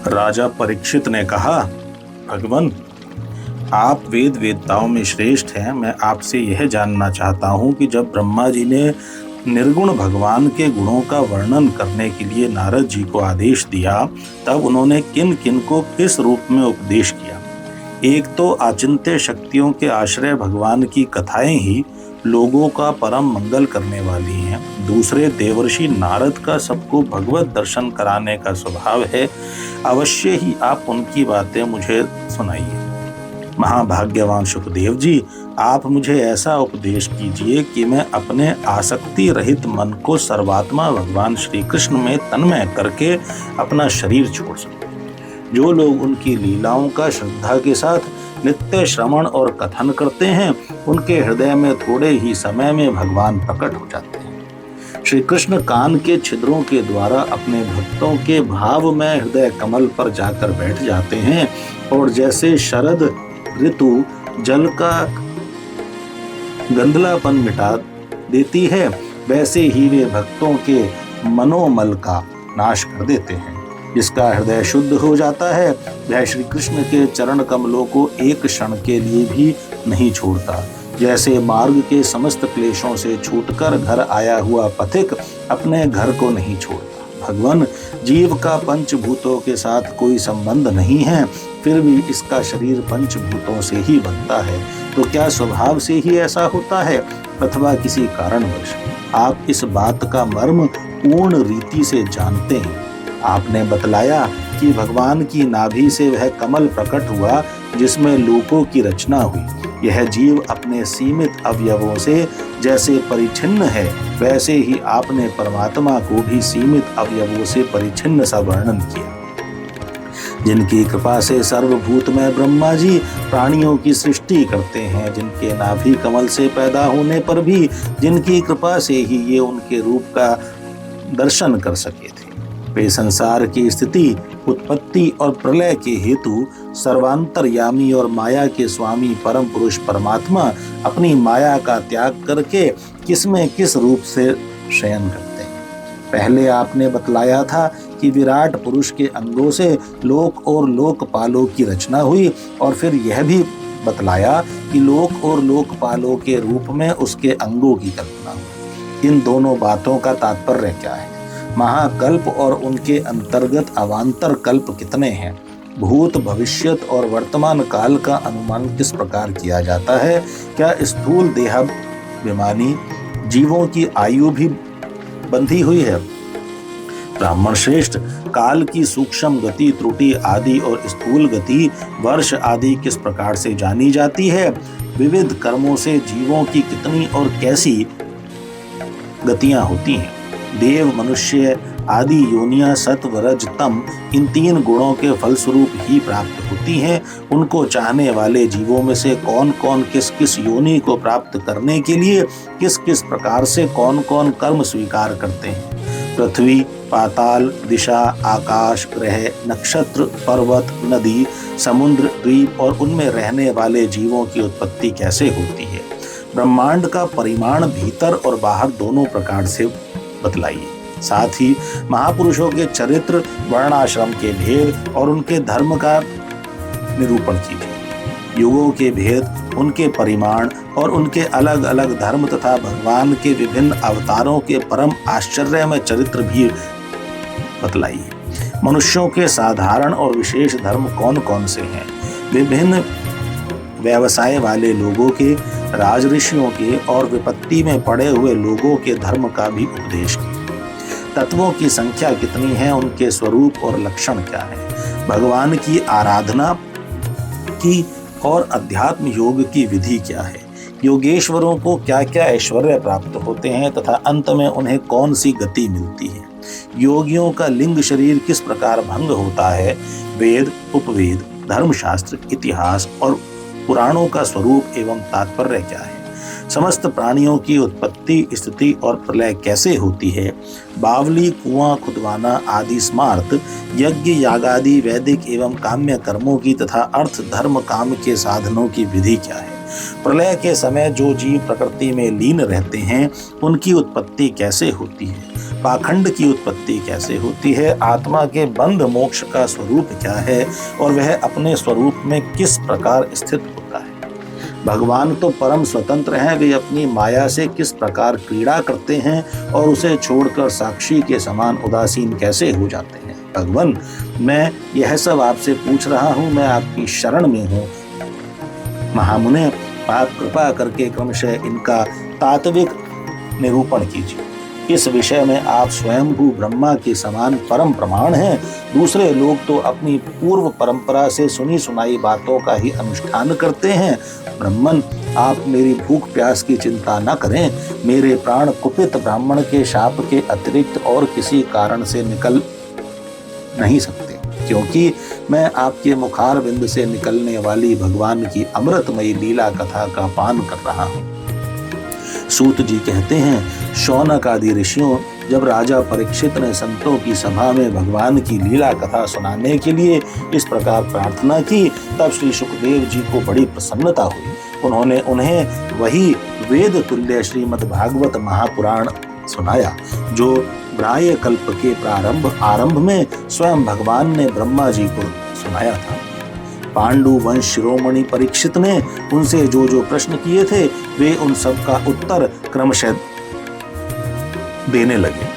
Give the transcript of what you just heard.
राजा परीक्षित ने कहा, भगवान, आप वेद वेदताओं में श्रेष्ठ हैं। मैं आपसे यह जानना चाहता हूँ कि जब ब्रह्मा जी ने निर्गुण भगवान के गुणों का वर्णन करने के लिए नारद जी को आदेश दिया, तब उन्होंने किन किन को किस रूप में उपदेश किया। एक तो अचिंत्य शक्तियों के आश्रय भगवान की कथाएं ही लोगों का परम मंगल करने वाली हैं। दूसरे, देवर्षि नारद का सबको भगवत दर्शन कराने का स्वभाव है। अवश्य ही आप उनकी बातें मुझे सुनाइए। महाभाग्यवान सुखदेव जी, आप मुझे ऐसा उपदेश कीजिए कि मैं अपने आसक्ति रहित मन को सर्वात्मा भगवान श्री कृष्ण में तन्मय करके अपना शरीर छोड़ सकूं। जो लोग उनकी लीलाओं का श्रद्धा के साथ नित्य श्रवण और कथन करते हैं, उनके हृदय में थोड़े ही समय में भगवान प्रकट हो जाते हैं। श्री कृष्ण कान के छिद्रों के द्वारा अपने भक्तों के भाव में हृदय कमल पर जाकर बैठ जाते हैं, और जैसे शरद ऋतु जल का गंधलापन मिटा देती है, वैसे ही वे भक्तों के मनोमल का नाश कर देते हैं। जिसका हृदय शुद्ध हो जाता है, वह श्री कृष्ण के चरण कमलों को एक क्षण के लिए भी नहीं छोड़ता। जैसे मार्ग के समस्त क्लेशों से छूटकर घर आया हुआ पथिक अपने घर को नहीं छोड़ता। भगवान, जीव का पंचभूतों के साथ कोई संबंध नहीं है, फिर भी इसका शरीर पंचभूतों से ही बनता है। तो क्या स्वभाव से ही ऐसा होता है अथवा किसी कारणवश? आप इस बात का मर्म पूर्ण रीति से जानते हैं। आपने बतलाया कि भगवान की नाभि से वह कमल प्रकट हुआ जिसमें लोकों की रचना हुई। यह जीव अपने सीमित अवयवों से जैसे परिच्छिन्न है, वैसे ही आपने परमात्मा को भी सीमित अवयवों से परिच्छिन्न सा वर्णन किया। जिनकी कृपा से सर्वभूत में ब्रह्मा जी प्राणियों की सृष्टि करते हैं, जिनके नाभि कमल से पैदा होने पर भी जिनकी कृपा से ही ये उनके रूप का दर्शन कर सके थे, वे संसार की स्थिति, उत्पत्ति और प्रलय के हेतु सर्वांतरयामी और माया के स्वामी परम पुरुष परमात्मा अपनी माया का त्याग करके किसमें किस रूप से शयन करते हैं। पहले आपने बतलाया था कि विराट पुरुष के अंगों से लोक और लोकपालों की रचना हुई, और फिर यह भी बतलाया कि लोक और लोकपालों के रूप में उसके अंगों की कल्पना हुई। इन दोनों बातों का तात्पर्य क्या है? महाकल्प और उनके अंतर्गत अवान्तर कल्प कितने हैं? भूत, भविष्यत और वर्तमान काल का अनुमान किस प्रकार किया जाता है? क्या स्थूल देहाभिमानी जीवों की आयु भी बंधी हुई है? ब्राह्मण श्रेष्ठ, काल की सूक्ष्म गति, त्रुटि आदि और स्थूल गति, वर्ष आदि किस प्रकार से जानी जाती है? विविध कर्मों से जीवों की कितनी और कैसी गतियां होती हैं? देव, मनुष्य आदि योनियां सत्व, रज, तम इन तीन गुणों के फलस्वरूप ही प्राप्त होती हैं। उनको चाहने वाले जीवों में से कौन कौन किस किस योनि को प्राप्त करने के लिए किस किस प्रकार से कौन कौन कर्म स्वीकार करते हैं? पृथ्वी, पाताल, दिशा, आकाश, ग्रह, नक्षत्र, पर्वत, नदी, समुद्र, द्वीप और उनमें रहने वाले जीवों की उत्पत्ति कैसे होती है? ब्रह्मांड का परिमाण भीतर और बाहर दोनों प्रकार से बतलाइए। साथ ही महापुरुषों के चरित्र, वर्णाश्रम के भेद और उनके धर्म का निरूपण कीजिए। युगों के भेद, उनके परिमाण और उनके अलग अलग धर्म तथा भगवान के विभिन्न अवतारों के परम आश्चर्यमय चरित्र भी बतलाइए। मनुष्यों के साधारण और विशेष धर्म कौन कौन से हैं? विभिन्न व्यवसाय वाले लोगों के, राजऋषियों के और विपत्ति में पड़े हुए लोगों के धर्म का भी उपदेश कीजिए। तत्वों की संख्या कितनी है? उनके स्वरूप और लक्षण क्या है? भगवान की आराधना की और अध्यात्म योग की विधि क्या है? योगेश्वरों को क्या क्या ऐश्वर्य प्राप्त होते हैं तथा अंत में उन्हें कौन सी गति मिलती है? योगियों का लिंग शरीर किस प्रकार भंग होता है? वेद, उपवेद, धर्मशास्त्र, इतिहास और पुराणों का स्वरूप एवं तात्पर्य क्या है? समस्त प्राणियों की उत्पत्ति, स्थिति और प्रलय कैसे होती है? बावली, कुआं खुदवाना आदि स्मार्त, यज्ञ, यागादि वैदिक एवं काम्य कर्मों की तथा अर्थ, धर्म, काम के साधनों की विधि क्या है? प्रलय के समय जो जीव प्रकृति में लीन रहते हैं, उनकी उत्पत्ति कैसे होती है? पाखंड की उत्पत्ति कैसे होती है, आत्मा के बंध मोक्ष का स्वरूप क्या है और वह अपने स्वरूप में किस प्रकार स्थित होता है। भगवान तो परम स्वतंत्र हैं, वे अपनी माया से किस प्रकार क्रीड़ा करते हैं और उसे छोड़कर साक्षी के समान उदासीन कैसे हो जाते हैं। भगवान, मैं यह सब आपसे पूछ रहा हूँ, मैं आपकी शरण में हूँ। महामुने, आप कृपा करके क्रमशः इनका तात्विक निरूपण कीजिए। इस विषय में आप स्वयंभू ब्रह्मा के समान परम प्रमाण हैं। दूसरे लोग तो अपनी पूर्व परंपरा से सुनी सुनाई बातों का ही अनुष्ठान करते हैं। ब्रह्मन, आप मेरी भूख प्यास की चिंता न करें। मेरे प्राण कुपित ब्राह्मण के शाप के अतिरिक्त और किसी कारण से निकल नहीं सकते, क्योंकि मैं आपके मुखारविंद से निकलने वाली भगवान की अमृतमयी लीला कथा का पान कर रहा हूँ। सूत जी कहते हैं, शौनक आदि ऋषियों जब राजा परीक्षित ने संतों की सभा में भगवान की लीला कथा सुनाने के लिए इस प्रकार प्रार्थना की, तब श्री सुखदेव जी को बड़ी प्रसन्नता हुई। उन्होंने उन्हें वही वेद तुल्य श्रीमद् भागवत महापुराण सुनाया, जो ब्राह्य कल्प के आरंभ में स्वयं भगवान ने ब्रह्मा जी को सुनाया था। पांडु वंश शिरोमणि परीक्षित ने उनसे जो जो प्रश्न किए थे, वे उन सब का उत्तर क्रमशः देने लगे।